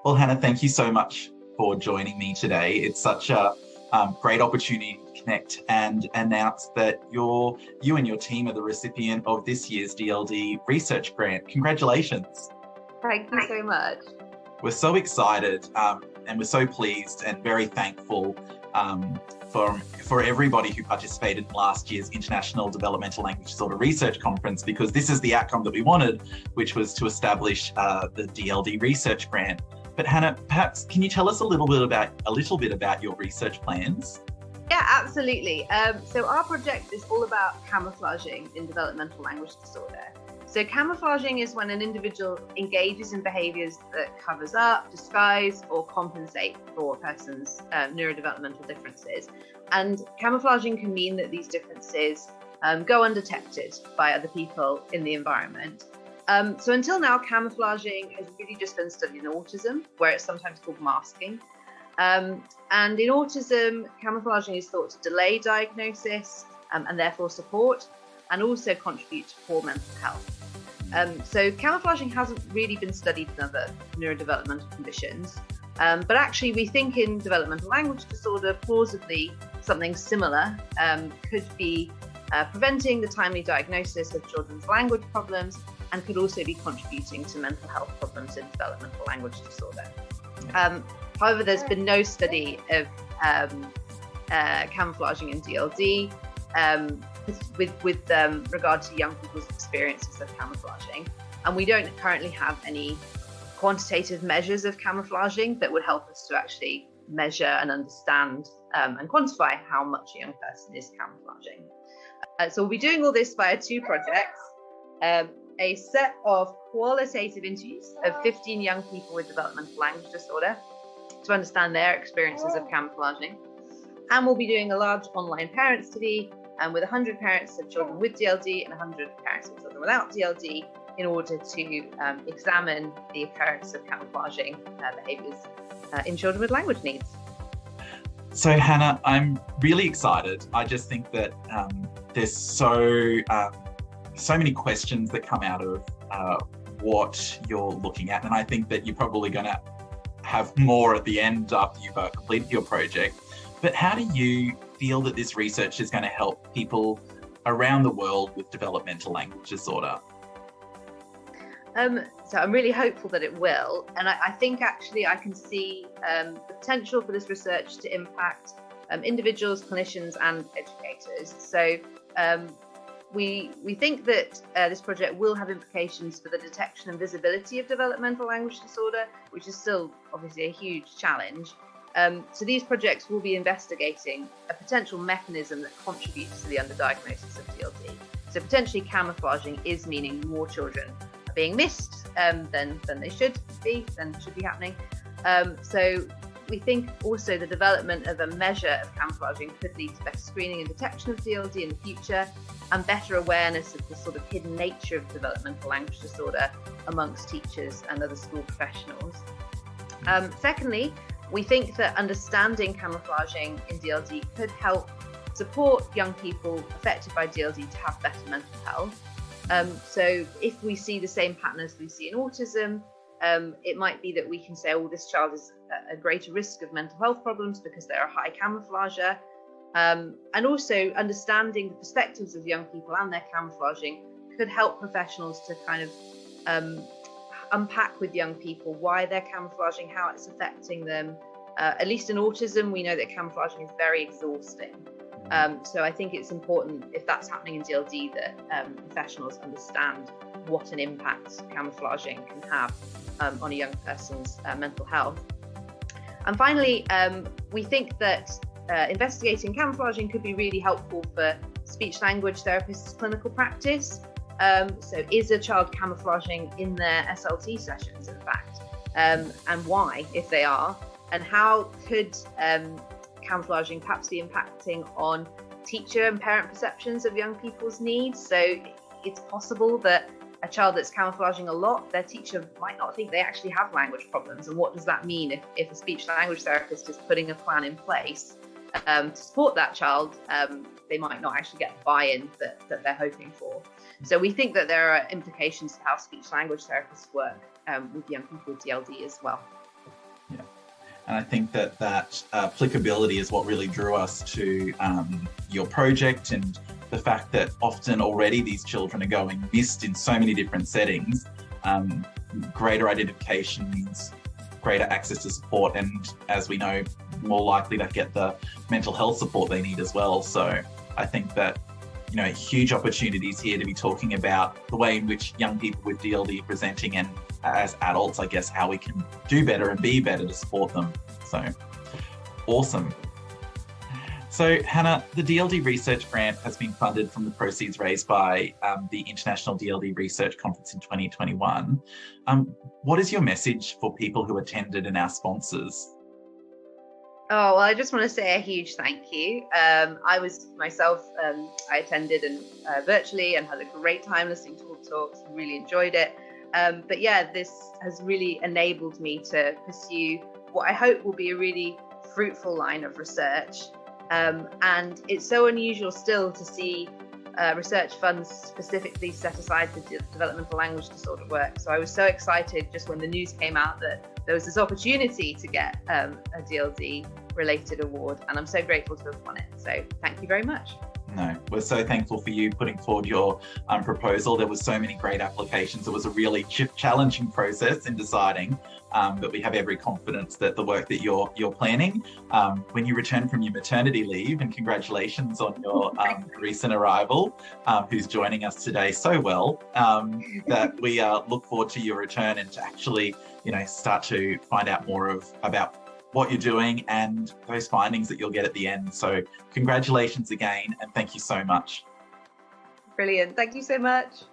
Well, Hannah, thank you so much for joining me today. It's such a great opportunity to connect and announce that you and your team are the recipient of this year's DLD research grant. Congratulations. Thank you so much. We're so excited and we're so pleased and very thankful for everybody who participated in last year's International Developmental Language Disorder Research Conference, because this is the outcome that we wanted, which was to establish the DLD research grant. But Hannah, perhaps can you tell us a little bit about your research plans? Yeah, absolutely. So our project is all about camouflaging in developmental language disorder. So camouflaging is when an individual engages in behaviours that covers up, disguise, or compensate for a person's neurodevelopmental differences. And camouflaging can mean that these differences go undetected by other people in the environment. So until now, camouflaging has really just been studied in autism, where it's sometimes called masking. And in autism, camouflaging is thought to delay diagnosis and therefore support, and also contribute to poor mental health. So camouflaging hasn't really been studied in other neurodevelopmental conditions, but actually we think in developmental language disorder, plausibly something similar could be preventing the timely diagnosis of children's language problems, and could also be contributing to mental health problems in developmental language disorder. However, there's been no study of camouflaging in DLD with regard to young people's experiences of camouflaging. And we don't currently have any quantitative measures of camouflaging that would help us to actually measure and understand and quantify how much a young person is camouflaging. So we'll be doing all this via two projects. A set of qualitative interviews of 15 young people with developmental language disorder to understand their experiences of camouflaging. And we'll be doing a large online parent study with 100 parents of children with DLD and 100 parents of children without DLD in order to examine the occurrence of camouflaging behaviours in children with language needs. So Hannah, I'm really excited. I just think that there's so many questions that come out of what you're looking at. And I think that you're probably going to have more at the end after you've completed your project. But how do you feel that this research is going to help people around the world with developmental language disorder? So I'm really hopeful that it will. And I think actually I can see the potential for this research to impact individuals, clinicians and educators. So we think that this project will have implications for the detection and visibility of developmental language disorder, which is still obviously a huge challenge. So these projects will be investigating a potential mechanism that contributes to the underdiagnosis of DLD. So potentially camouflaging is meaning more children are being missed than they should be happening. So we think also the development of a measure of camouflaging could lead to better screening and detection of DLD in the future, and better awareness of the sort of hidden nature of developmental language disorder amongst teachers and other school professionals. Secondly, we think that understanding camouflaging in DLD could help support young people affected by DLD to have better mental health. So if we see the same pattern as we see in autism, it might be that we can say, oh, this child is at a greater risk of mental health problems because they're a high camouflager. And also understanding the perspectives of young people and their camouflaging could help professionals to kind of unpack with young people why they're camouflaging, how it's affecting them. At least in autism, we know that camouflaging is very exhausting. So I think it's important, if that's happening in DLD, that professionals understand what an impact camouflaging can have on a young person's mental health. And finally, we think that investigating camouflaging could be really helpful for speech-language therapists' clinical practice. So is a child camouflaging in their SLT sessions, in fact, and why, if they are, and how could camouflaging perhaps be impacting on teacher and parent perceptions of young people's needs? So it's possible that a child that's camouflaging a lot, their teacher might not think they actually have language problems. And what does that mean if a speech-language therapist is putting a plan in place to support that child? They might not actually get the buy-in that they're hoping for. So we think that there are implications to how speech-language therapists work with young people with DLD as well. Yeah. And I think that applicability is what really drew us to your project, and the fact that often already these children are going missed in so many different settings. Greater identification means greater access to support, and as we know, more likely to get the mental health support they need as well. So I think that, huge opportunities here to be talking about the way in which young people with DLD are presenting, and as adults, I guess, how we can do better and be better to support them. So awesome. So Hannah, the DLD Research Grant has been funded from the proceeds raised by the International DLD Research Conference in 2021. What is your message for people who attended and our sponsors? Oh, well, I just want to say a huge thank you. I was myself, I attended and virtually, and had a great time listening to all the talks, really enjoyed it. But yeah, this has really enabled me to pursue what I hope will be a really fruitful line of research. And it's so unusual still to see research funds specifically set aside for developmental language disorder work. So I was so excited just when the news came out that there was this opportunity to get a DLD related award, and I'm so grateful to have won it. So thank you very much. No, we're so thankful for you putting forward your proposal. There were so many great applications. It was a really challenging process in deciding, but we have every confidence that the work that you're planning when you return from your maternity leave, and congratulations on your recent arrival, who's joining us today so well, that we look forward to your return and to actually, start to find out more about what you're doing and those findings that you'll get at the end. So congratulations again, and thank you so much. Brilliant. Thank you so much.